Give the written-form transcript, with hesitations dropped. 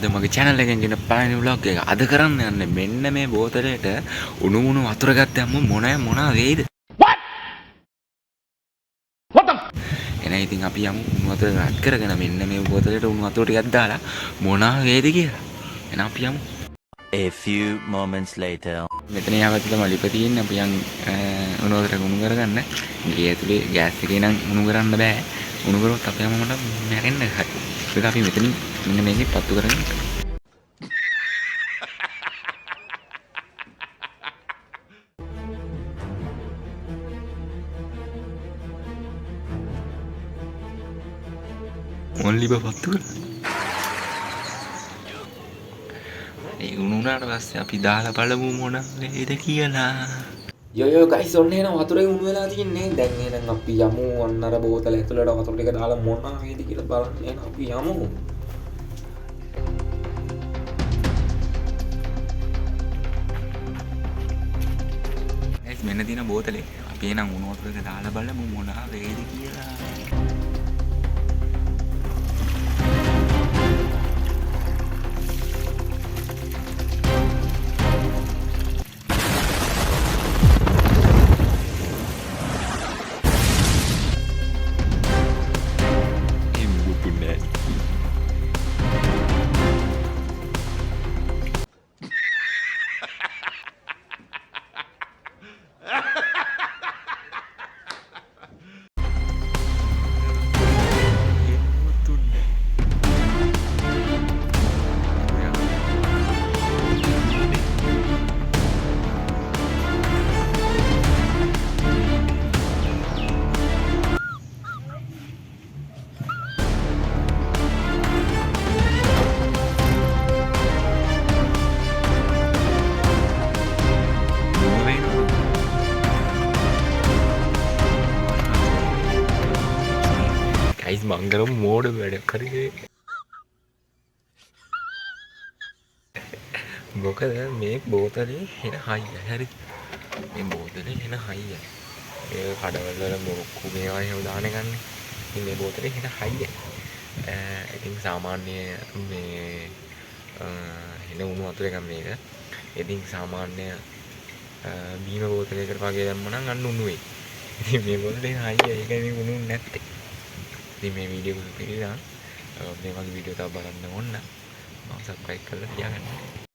අද මගේ channel එකෙන් ගෙන පළවෙනි vlog එක. අද කරන්න යන්නේ මෙන්න මේ බෝතලයට උණු උණු වතුර ගත්තම මොනා වෙයිද? එන ඉතින් අපි යමු උණු වතුර රත් කරගෙන මෙන්න මේ බෝතලයට උණු වතුර ටිකක් දාලා මොනා වේද කියලා. එහෙනම් අපි යමු. A few moments later. මෙතන යවත්තල මලිප තියෙන්නේ අපි යන් උණු වතුර උණු කරගන්න. ගේ ඇතුලේ ගෑස් එකේ නම් උණු කරන්න බෑ. උණු කරොත් අපි යමු මට මැරෙන්න හරි. ඒක අපි මෙතනින් මෙන්න මේකේ පත්තු කරගෙන only පත්තු කරලා ඒ උණුනාට පස්සේ අපි දාලා බලමු මොන වේද කියලා. යෝ ගයිස් ඔන්න එන වතුරේ උණු වෙලා තින්නේ. දැන් එහෙනම් අපි යමු අන්න අර බෝතල ඇතුළට වතුර ටික දාලා මොන වේද කියලා බලන්න. එහෙනම් අපි යමු. ගයිස් මෙන්න තියෙන බෝතලේ අපි එහෙනම් උණු වතුර ටික දාලා බලමු මොන වේද කියලා. ගයිස් මංගලම් මෝඩ වැඩක් කරේ. මොකද මේ බෝතලේ එන හයිය හරි. මේ බෝතලේ එන හයිය. ඒ කඩවල වල මොකු මේවා එහෙම දාන ගන්න. ඉතින් මේ බෝතලේ එන හයිය. ඉතින් සාමාන්‍ය මේ එන උණු වතුර එකක් මේක. ඉතින් සාමාන්‍ය බීම බෝතලයකට වගේ දැම්ම නම් අන්න උණු වෙයි. ඉතින් මේ බෝතලේ හයිය ඒකයි මේ උණු නැත්තේ. ඉතින් මේ වීඩියෝ එක පිළිලා මේ වගේ වීඩියෝ තව බලන්න ඕන නම් මම සබ්ස්ක්‍රයිබ් කරලා තියාගන්න.